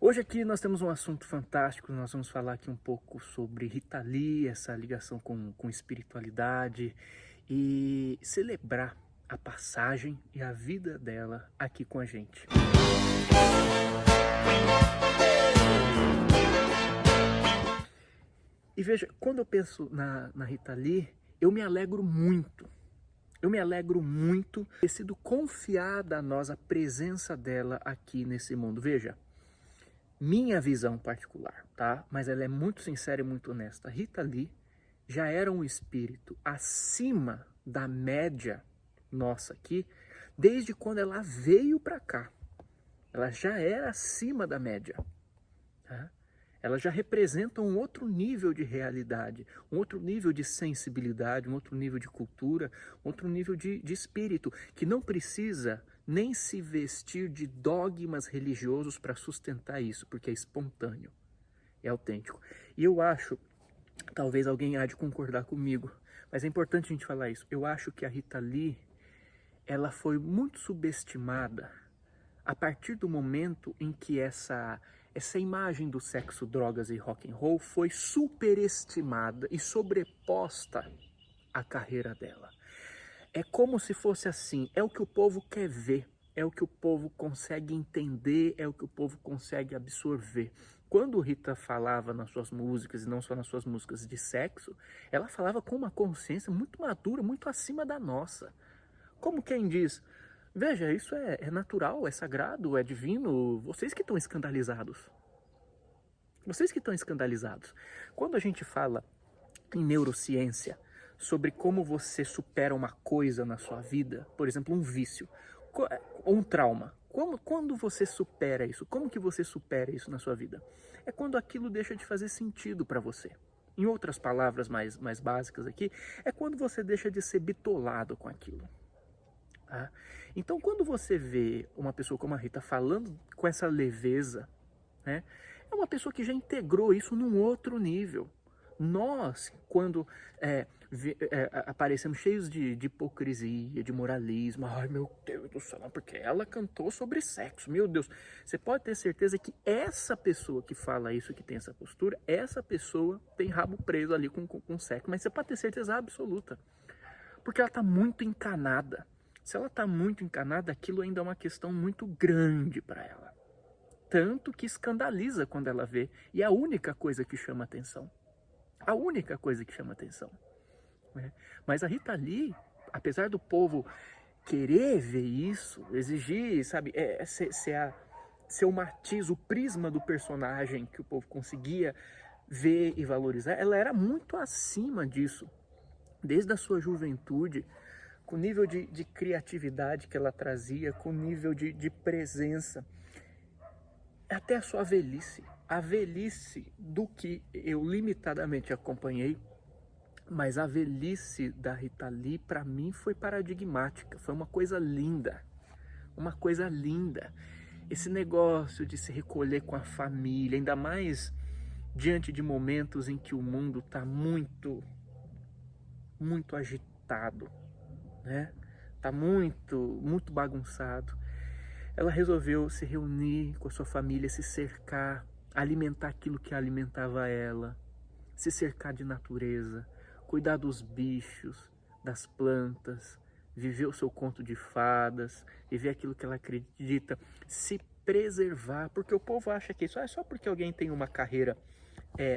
Hoje aqui nós temos um assunto fantástico, nós vamos falar aqui um pouco sobre Rita Lee, essa ligação com espiritualidade e celebrar a passagem e a vida dela aqui com a gente. E veja, quando eu penso na Rita Lee, eu me alegro muito. Eu me alegro muito de ter sido confiada a nós a presença dela aqui nesse mundo. Veja, minha visão particular, tá? Mas ela é muito sincera e muito honesta. Rita Lee já era um espírito acima da média nossa aqui, desde quando ela veio para cá. Ela já era acima da média, tá? Ela já representa um outro nível de realidade, um outro nível de sensibilidade, um outro nível de cultura, um outro nível de espírito, que não precisa nem se vestir de dogmas religiosos para sustentar isso, porque é espontâneo, é autêntico. E eu acho, talvez alguém há de concordar comigo, mas é importante a gente falar isso, eu acho que a Rita Lee, ela foi muito subestimada a partir do momento em que essa imagem do sexo, drogas e rock and roll foi superestimada e sobreposta à carreira dela. É como se fosse assim, é o que o povo quer ver, é o que o povo consegue entender, é o que o povo consegue absorver. Quando Rita falava nas suas músicas, e não só nas suas músicas de sexo, ela falava com uma consciência muito madura, muito acima da nossa. Como quem diz, veja, isso é natural, é sagrado, é divino, vocês que estão escandalizados. Vocês que estão escandalizados. Quando a gente fala em neurociência, sobre como você supera uma coisa na sua vida, por exemplo, um vício, ou um trauma. Quando você supera isso? Como que você supera isso na sua vida? É quando aquilo deixa de fazer sentido para você. Em outras palavras mais básicas aqui, é quando você deixa de ser bitolado com aquilo. Tá? Então, quando você vê uma pessoa como a Rita falando com essa leveza, né, é uma pessoa que já integrou isso num outro nível. Nós, quando aparecemos cheios de hipocrisia, de moralismo, ai meu Deus do céu, porque ela cantou sobre sexo, meu Deus. Você pode ter certeza que essa pessoa que fala isso, que tem essa postura, essa pessoa tem rabo preso ali com sexo, mas você pode ter certeza absoluta, porque ela está muito encanada. Se ela está muito encanada, aquilo ainda é uma questão muito grande para ela. Tanto que escandaliza quando ela vê, e é a única coisa que chama atenção. A única coisa que chama atenção. Né? Mas a Rita Lee, apesar do povo querer ver isso, exigir, sabe, ser o matiz, o prisma do personagem que o povo conseguia ver e valorizar, ela era muito acima disso. Desde a sua juventude, com o nível de criatividade que ela trazia, com o nível de presença, até a sua velhice. A velhice do que eu limitadamente acompanhei, mas a velhice da Rita Lee, para mim, foi paradigmática, foi uma coisa linda. Uma coisa linda. Esse negócio de se recolher com a família, ainda mais diante de momentos em que o mundo está muito agitado, né? Tá muito bagunçado. Ela resolveu se reunir com a sua família, se cercar, alimentar aquilo que alimentava ela, se cercar de natureza, cuidar dos bichos, das plantas, viver o seu conto de fadas, viver aquilo que ela acredita, se preservar, porque o povo acha que isso é só porque alguém tem uma carreira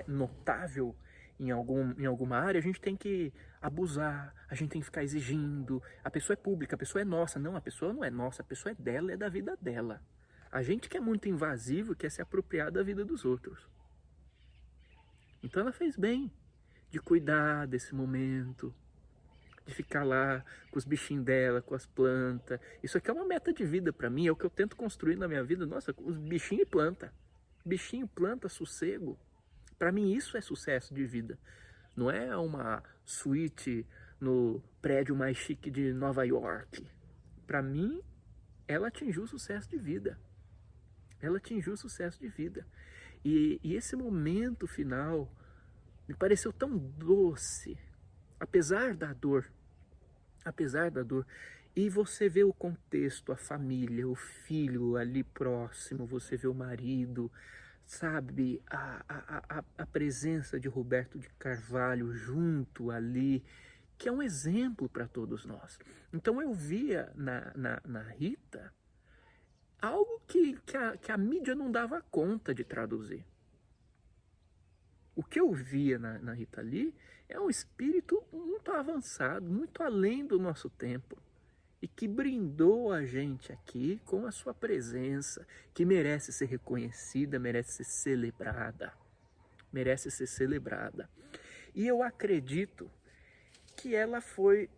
notável em alguma área, a gente tem que abusar, a gente tem que ficar exigindo, a pessoa é pública, a pessoa é nossa. Não, a pessoa não é nossa, a pessoa é dela, é da vida dela. A gente que é muito invasivo, quer se apropriar da vida dos outros. Então ela fez bem de cuidar desse momento, de ficar lá com os bichinhos dela, com as plantas. Isso aqui é uma meta de vida para mim, é o que eu tento construir na minha vida. Nossa, os bichinhos e planta. Bichinho, planta, sossego. Para mim isso é sucesso de vida. Não é uma suíte no prédio mais chique de Nova York. Para mim, ela atingiu o sucesso de vida. Ela atingiu o sucesso de vida. E esse momento final me pareceu tão doce, apesar da dor. E você vê o contexto, a família, o filho ali próximo, você vê o marido, sabe, a presença de Roberto de Carvalho junto ali, que é um exemplo para todos nós. Então eu via na Rita algo que a mídia não dava conta de traduzir. O que eu via na Rita Lee é um espírito muito avançado, muito além do nosso tempo. E que brindou a gente aqui com a sua presença, que merece ser reconhecida, merece ser celebrada. Merece ser celebrada. E eu acredito que ela foi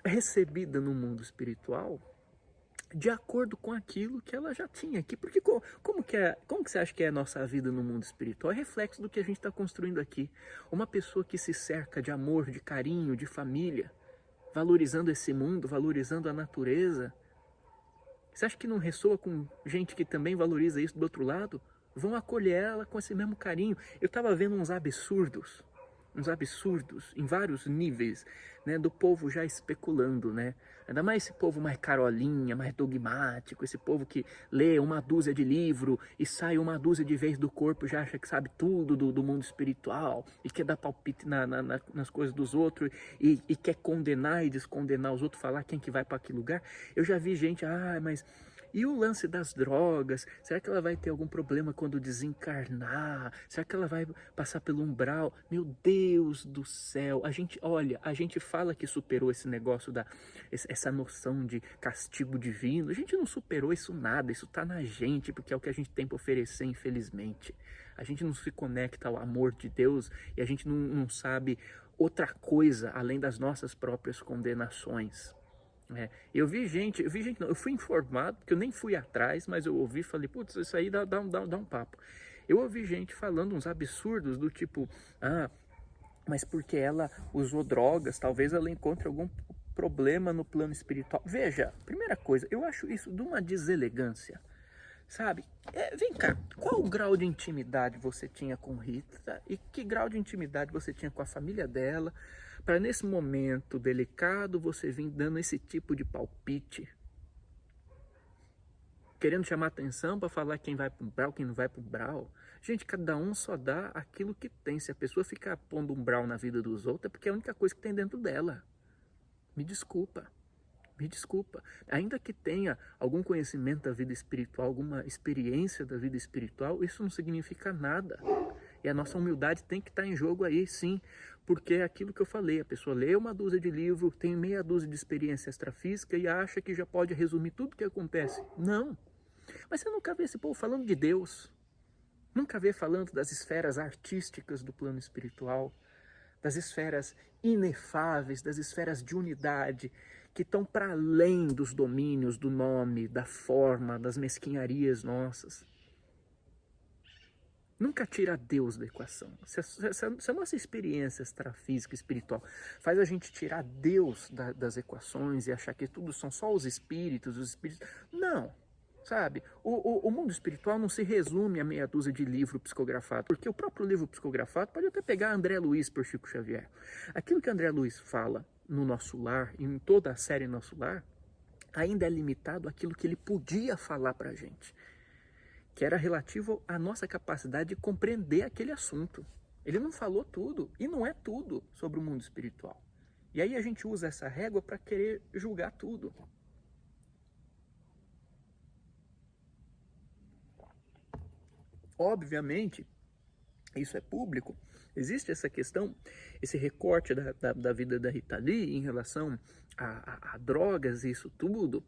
recebida no mundo espiritual de acordo com aquilo que ela já tinha aqui. Porque como que você acha que é a nossa vida no mundo espiritual? É reflexo do que a gente está construindo aqui. Uma pessoa que se cerca de amor, de carinho, de família, valorizando esse mundo, valorizando a natureza. Você acha que não ressoa com gente que também valoriza isso do outro lado? Vão acolher ela com esse mesmo carinho. Eu estava vendo uns absurdos em vários níveis, né, do povo já especulando, né? Ainda mais esse povo mais carolinha, mais dogmático, esse povo que lê uma dúzia de livro e sai uma dúzia de vezes do corpo, já acha que sabe tudo do mundo espiritual e quer dar palpite nas coisas dos outros e quer condenar e descondenar os outros, falar quem que vai para aquele lugar. Eu já vi gente, mas... E o lance das drogas? Será que ela vai ter algum problema quando desencarnar? Será que ela vai passar pelo umbral? Meu Deus do céu! A gente fala que superou esse negócio essa noção de castigo divino. A gente não superou isso nada, isso tá na gente, porque é o que a gente tem para oferecer, infelizmente. A gente não se conecta ao amor de Deus e a gente não sabe outra coisa além das nossas próprias condenações. Eu fui informado, porque eu nem fui atrás, mas eu ouvi e falei, putz, isso aí dá um papo. Eu ouvi gente falando uns absurdos do tipo, mas porque ela usou drogas, talvez ela encontre algum problema no plano espiritual. Veja, primeira coisa, eu acho isso de uma deselegância, sabe? Vem cá, qual o grau de intimidade você tinha com Rita e que grau de intimidade você tinha com a família dela, para nesse momento delicado você vir dando esse tipo de palpite, querendo chamar atenção para falar quem vai para o umbral, quem não vai para o umbral? Gente, cada um só dá aquilo que tem. Se a pessoa ficar pondo umbral na vida dos outros, é porque é a única coisa que tem dentro dela. Me desculpa. Ainda que tenha algum conhecimento da vida espiritual, alguma experiência da vida espiritual, isso não significa nada. E a nossa humildade tem que estar em jogo aí, sim, porque é aquilo que eu falei, a pessoa lê uma dúzia de livros, tem meia dúzia de experiência extrafísica e acha que já pode resumir tudo o que acontece. Não. Mas você nunca vê esse povo falando de Deus, nunca vê falando das esferas artísticas do plano espiritual, das esferas inefáveis, das esferas de unidade, que estão para além dos domínios, do nome, da forma, das mesquinharias nossas. Nunca tira Deus da equação. Se a nossa experiência extrafísica, espiritual, faz a gente tirar Deus das equações e achar que tudo são só os espíritos. Não, sabe? O mundo espiritual não se resume a meia dúzia de livro psicografado, porque o próprio livro psicografado pode até pegar André Luiz por Chico Xavier. Aquilo que André Luiz fala no Nosso Lar, e em toda a série Nosso Lar, ainda é limitado àquilo que ele podia falar pra gente, que era relativo à nossa capacidade de compreender aquele assunto. Ele não falou tudo, e não é tudo sobre o mundo espiritual. E aí a gente usa essa régua para querer julgar tudo. Obviamente, isso é público. Existe essa questão, esse recorte da vida da Rita Lee em relação a drogas e isso tudo,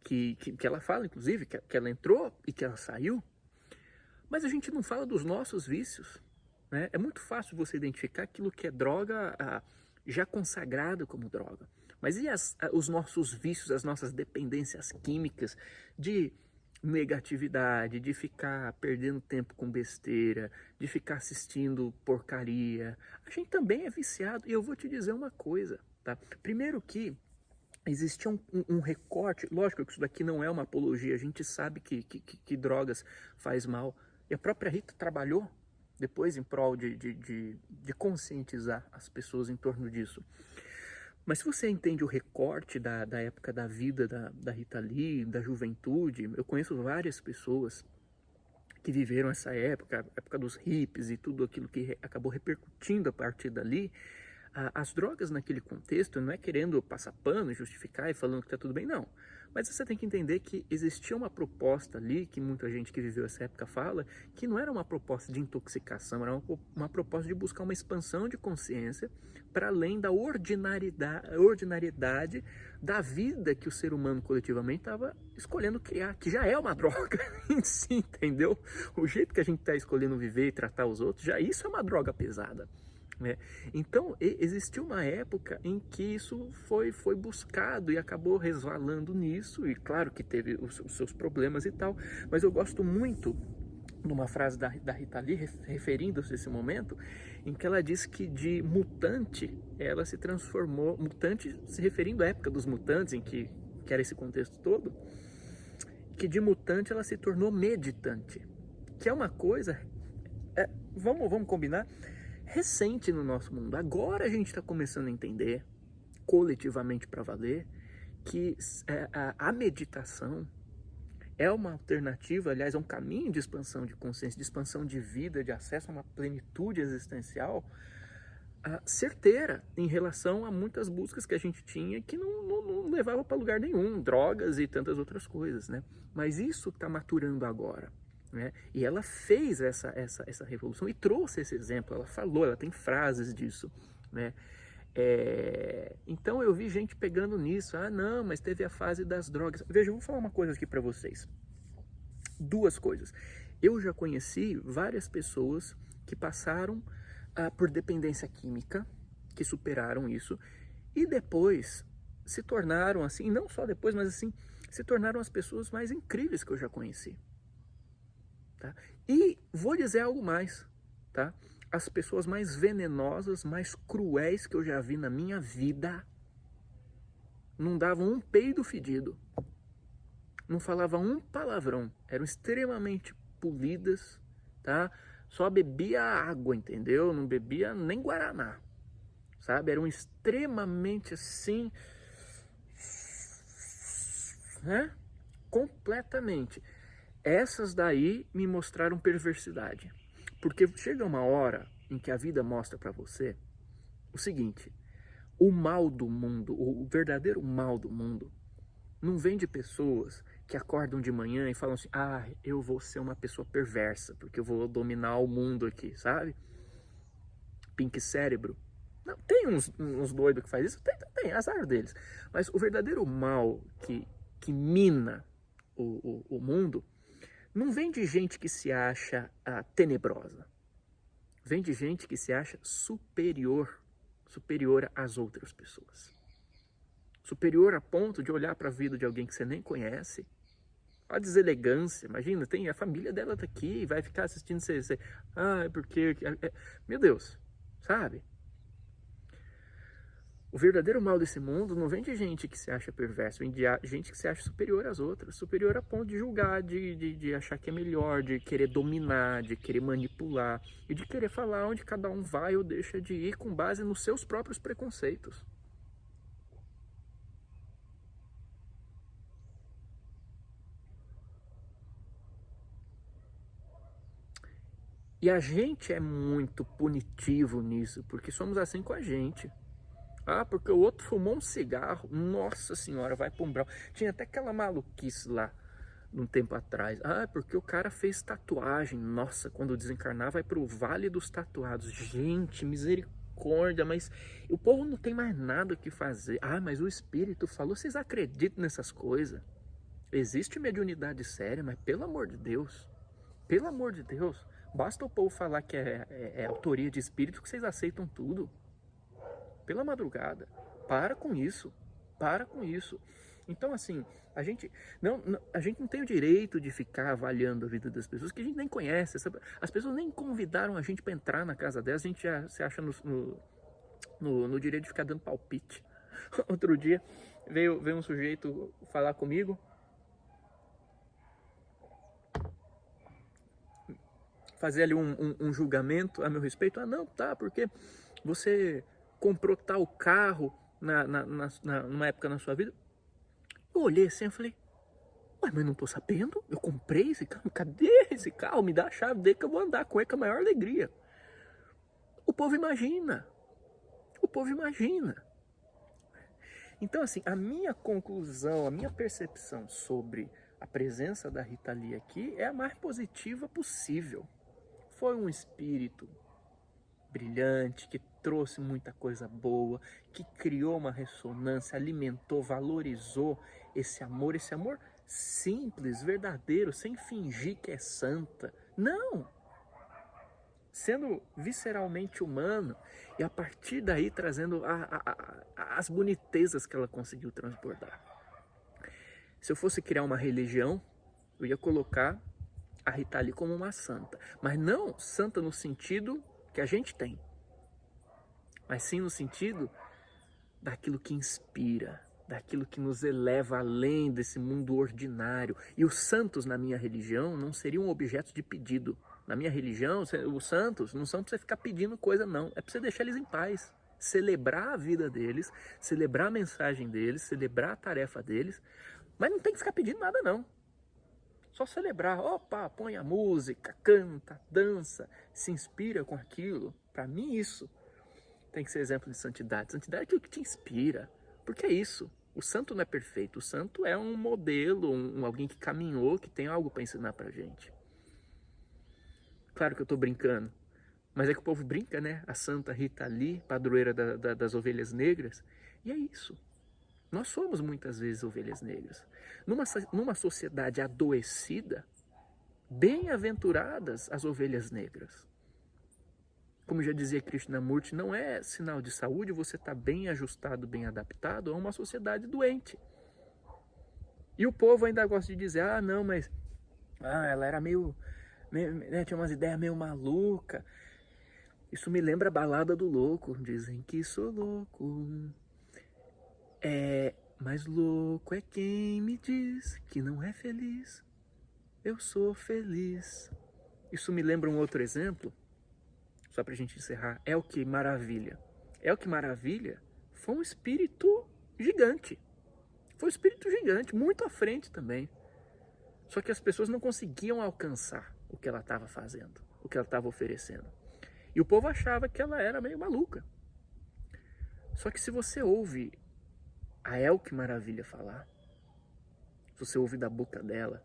que ela fala, inclusive, que ela entrou e que ela saiu. Mas a gente não fala dos nossos vícios, né? É muito fácil você identificar aquilo que é droga já consagrado como droga. Mas e os nossos vícios, as nossas dependências químicas de negatividade, de ficar perdendo tempo com besteira, de ficar assistindo porcaria? A gente também é viciado. E eu vou te dizer uma coisa, tá? Primeiro que existia um recorte, lógico que isso daqui não é uma apologia, a gente sabe que drogas faz mal. E a própria Rita trabalhou depois em prol de conscientizar as pessoas em torno disso. Mas se você entende o recorte da época da vida da Rita Lee, da juventude, eu conheço várias pessoas que viveram essa época, a época dos hippies e tudo aquilo que acabou repercutindo a partir dali. As drogas naquele contexto, não é querendo passar pano, justificar e falando que está tudo bem, não. Mas você tem que entender que existia uma proposta ali, que muita gente que viveu essa época fala, que não era uma proposta de intoxicação, era uma proposta de buscar uma expansão de consciência para além da ordinariedade da vida que o ser humano coletivamente estava escolhendo criar, que já é uma droga em si, entendeu? O jeito que a gente está escolhendo viver e tratar os outros, já isso é uma droga pesada. Então, existiu uma época em que isso foi buscado e acabou resvalando nisso, e claro que teve os seus problemas e tal, mas eu gosto muito de uma frase da Rita Lee, referindo-se a esse momento, em que ela diz que de mutante, ela se transformou, mutante se referindo à época dos mutantes, em que era esse contexto todo, que de mutante ela se tornou meditante, que é uma coisa, vamos combinar, recente no nosso mundo. Agora a gente está começando a entender, coletivamente para valer, que a meditação é uma alternativa, aliás, é um caminho de expansão de consciência, de expansão de vida, de acesso a uma plenitude existencial certeira em relação a muitas buscas que a gente tinha que não levava para lugar nenhum, drogas e tantas outras coisas, né? Mas isso está maturando agora. Né? E ela fez essa revolução e trouxe esse exemplo, ela falou, ela tem frases disso, né? Então eu vi gente pegando nisso, não, mas teve a fase das drogas. Veja, eu vou falar uma coisa aqui para vocês, duas coisas. Eu já conheci várias pessoas que passaram por dependência química, que superaram isso, e depois se tornaram assim, não só depois, mas assim, se tornaram as pessoas mais incríveis que eu já conheci. Tá? E vou dizer algo mais, tá? As pessoas mais venenosas, mais cruéis que eu já vi na minha vida não davam um peido fedido, não falavam um palavrão, eram extremamente polidas, tá? Só bebia água, entendeu? Não bebia nem guaraná, sabe? Eram extremamente assim, né? Completamente. Essas daí me mostraram perversidade, porque chega uma hora em que a vida mostra para você o seguinte: o mal do mundo, o verdadeiro mal do mundo, não vem de pessoas que acordam de manhã e falam assim, eu vou ser uma pessoa perversa, porque eu vou dominar o mundo aqui, sabe? Pink cérebro. Não, tem uns doidos que faz isso, tem, azar deles. Mas o verdadeiro mal que mina o mundo não vem de gente que se acha tenebrosa. Vem de gente que se acha superior às outras pessoas. Superior a ponto de olhar para a vida de alguém que você nem conhece. A deselegância, imagina, tem a família dela tá aqui, vai ficar assistindo você. Porque... Meu Deus, sabe? O verdadeiro mal desse mundo não vem de gente que se acha perverso, vem de gente que se acha superior às outras, superior a ponto de julgar, de achar que é melhor, de querer dominar, de querer manipular e de querer falar onde cada um vai ou deixa de ir com base nos seus próprios preconceitos. E a gente é muito punitivo nisso, porque somos assim com a gente. Porque o outro fumou um cigarro, nossa senhora, vai pra um brau. Tinha até aquela maluquice lá, num tempo atrás. Porque o cara fez tatuagem, nossa, quando desencarnar vai pro Vale dos Tatuados. Gente, misericórdia, mas o povo não tem mais nada o que fazer. Mas o espírito falou, vocês acreditam nessas coisas? Existe mediunidade séria, mas pelo amor de Deus, basta o povo falar que é autoria de espírito que vocês aceitam tudo. Pela madrugada, para com isso. Então assim, a gente não tem o direito de ficar avaliando a vida das pessoas que a gente nem conhece. As pessoas nem convidaram a gente para entrar na casa delas, a gente já se acha no direito de ficar dando palpite. Outro dia veio um sujeito falar comigo, fazer ali um julgamento a meu respeito. Não, porque você comprou tal carro numa época na sua vida? Eu olhei assim e falei, ué, mas não tô sabendo? Eu comprei esse carro, cadê esse carro? Me dá a chave dele que eu vou andar com ele com a maior alegria. O povo imagina. O povo imagina. Então, assim, a minha conclusão, a minha percepção sobre a presença da Rita Lee aqui é a mais positiva possível. Foi um espírito brilhante, que trouxe muita coisa boa, que criou uma ressonância, alimentou, valorizou esse amor simples, verdadeiro, sem fingir que é santa. Não! Sendo visceralmente humano e a partir daí trazendo as bonitezas que ela conseguiu transbordar. Se eu fosse criar uma religião, eu ia colocar a Rita Lee como uma santa, mas não santa no sentido que a gente tem, mas sim no sentido daquilo que inspira, daquilo que nos eleva além desse mundo ordinário. E os santos na minha religião não seriam objetos de pedido. Na minha religião, os santos não são para você ficar pedindo coisa, não. É para você deixar eles em paz. Celebrar a vida deles, celebrar a mensagem deles, celebrar a tarefa deles. Mas não tem que ficar pedindo nada, não. Só celebrar. Opa, põe a música, canta, dança, se inspira com aquilo. Para mim, isso tem que ser exemplo de santidade. Santidade é aquilo que te inspira. Porque é isso. O santo não é perfeito. O santo é um modelo, alguém que caminhou, que tem algo para ensinar pra gente. Claro que eu tô brincando. Mas é que o povo brinca, né? A Santa Rita Lee, padroeira das ovelhas negras. E é isso. Nós somos muitas vezes ovelhas negras. Numa sociedade adoecida, bem-aventuradas as ovelhas negras. Como já dizia Krishnamurti, não é sinal de saúde você estar bem ajustado, bem adaptado a uma sociedade doente. E o povo ainda gosta de dizer, não, mas ela era meio né, tinha umas ideias meio malucas. Isso me lembra a Balada do Louco. Dizem que sou louco. Mas louco é quem me diz que não é feliz. Eu sou feliz. Isso me lembra um outro exemplo, só pra gente encerrar. Elke Maravilha. Elke Maravilha foi um espírito gigante. Foi um espírito gigante, muito à frente também. Só que as pessoas não conseguiam alcançar o que ela estava fazendo, o que ela estava oferecendo. E o povo achava que ela era meio maluca. Só que se você ouve a Elke Maravilha falar, se você ouve da boca dela,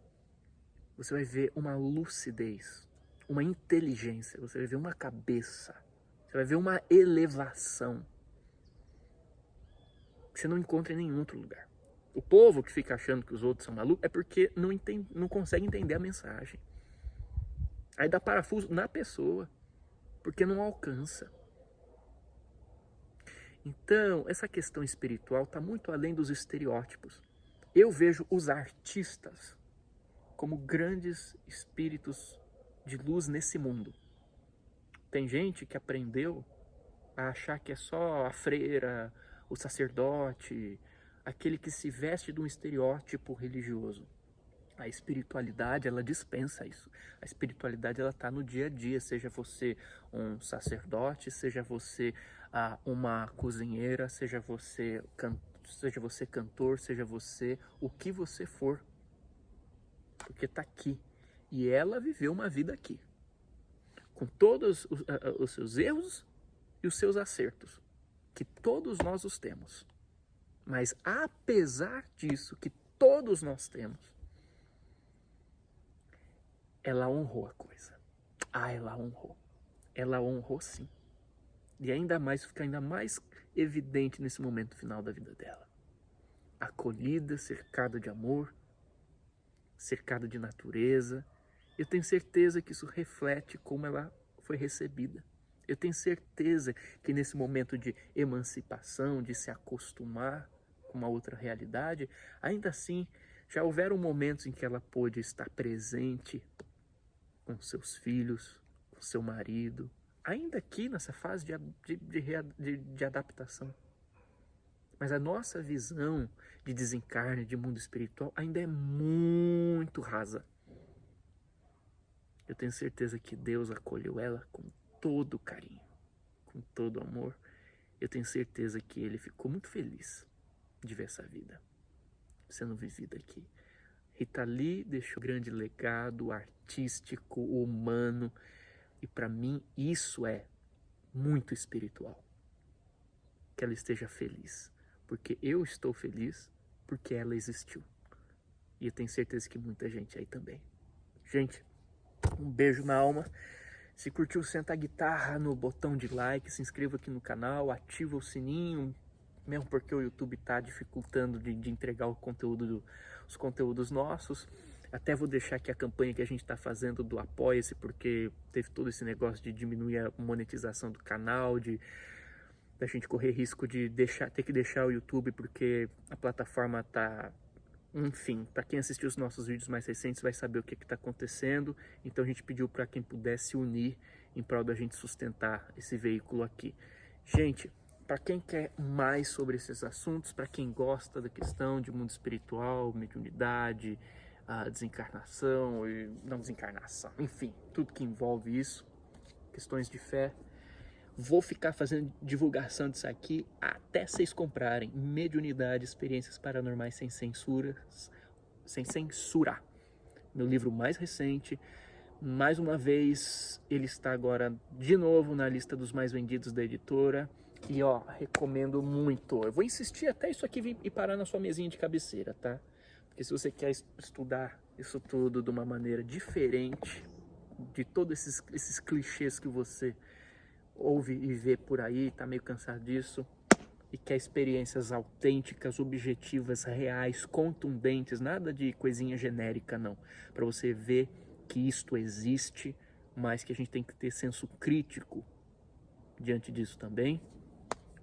você vai ver uma lucidez, uma inteligência, você vai ver uma cabeça, você vai ver uma elevação que você não encontra em nenhum outro lugar. O povo que fica achando que os outros são malucos é porque não consegue entender a mensagem. Aí dá parafuso na pessoa, porque não alcança. Então, essa questão espiritual está muito além dos estereótipos. Eu vejo os artistas como grandes espíritos de luz nesse mundo. Tem gente que aprendeu a achar que é só a freira, o sacerdote, aquele que se veste de um estereótipo religioso. A espiritualidade, ela dispensa isso. A espiritualidade, ela está no dia a dia, seja você um sacerdote, seja você uma cozinheira, seja você cantor, seja você o que você for. Porque está aqui. E ela viveu uma vida aqui. Com todos os seus erros e os seus acertos. Que todos nós os temos. Mas apesar disso, que todos nós temos, ela honrou a coisa. Ela honrou. Ela honrou sim. E ainda mais, fica ainda mais evidente nesse momento final da vida dela. Acolhida, cercada de amor, cercada de natureza. Eu tenho certeza que isso reflete como ela foi recebida. Eu tenho certeza que nesse momento de emancipação, de se acostumar com uma outra realidade, ainda assim, já houveram momentos em que ela pôde estar presente com seus filhos, com seu marido, ainda aqui nessa fase de adaptação. Mas a nossa visão de desencarne, de mundo espiritual, ainda é muito rasa. Eu tenho certeza que Deus acolheu ela com todo carinho, com todo amor. eu tenho certeza que ele ficou muito feliz de ver essa vida sendo vivida aqui. Rita Lee deixou um grande legado artístico, humano, e para mim isso é muito espiritual. Que ela esteja feliz, porque eu estou feliz porque ela existiu. E eu tenho certeza que muita gente aí também. Gente, um beijo na alma. Se curtiu, senta a guitarra no botão de like, se inscreva aqui no canal, ativa o sininho, mesmo porque o YouTube tá dificultando de entregar os conteúdos nossos. Até vou deixar aqui a campanha que a gente está fazendo do Apoia-se, porque teve todo esse negócio de diminuir a monetização do canal, da gente correr risco de ter que deixar o YouTube porque a plataforma tá... Enfim, para quem assistiu os nossos vídeos mais recentes vai saber o que está acontecendo. Então a gente pediu para quem pudesse unir em prol da gente sustentar esse veículo aqui. Gente, para quem quer mais sobre esses assuntos, para quem gosta da questão de mundo espiritual, mediunidade, a desencarnação, não desencarnação, enfim, tudo que envolve isso, questões de fé, vou ficar fazendo divulgação disso aqui até vocês comprarem Mediunidade, Experiências Paranormais sem censura. Meu livro mais recente. Mais uma vez, ele está agora de novo na lista dos mais vendidos da editora. E ó, recomendo muito. Eu vou insistir até isso aqui vir e parar na sua mesinha de cabeceira, tá? Porque se você quer estudar isso tudo de uma maneira diferente, de todos esses clichês que você ouve e vê por aí, tá meio cansado disso, e quer experiências autênticas, objetivas, reais, contundentes, nada de coisinha genérica não, para você ver que isto existe, mas que a gente tem que ter senso crítico diante disso também.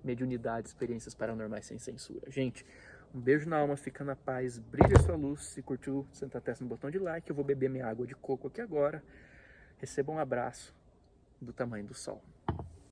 Mediunidade, Experiências Paranormais sem censura. Gente, um beijo na alma, fica na paz, brilha sua luz. Se curtiu, senta a testa no botão de like. Eu vou beber minha água de coco aqui agora. Receba um abraço do tamanho do sol.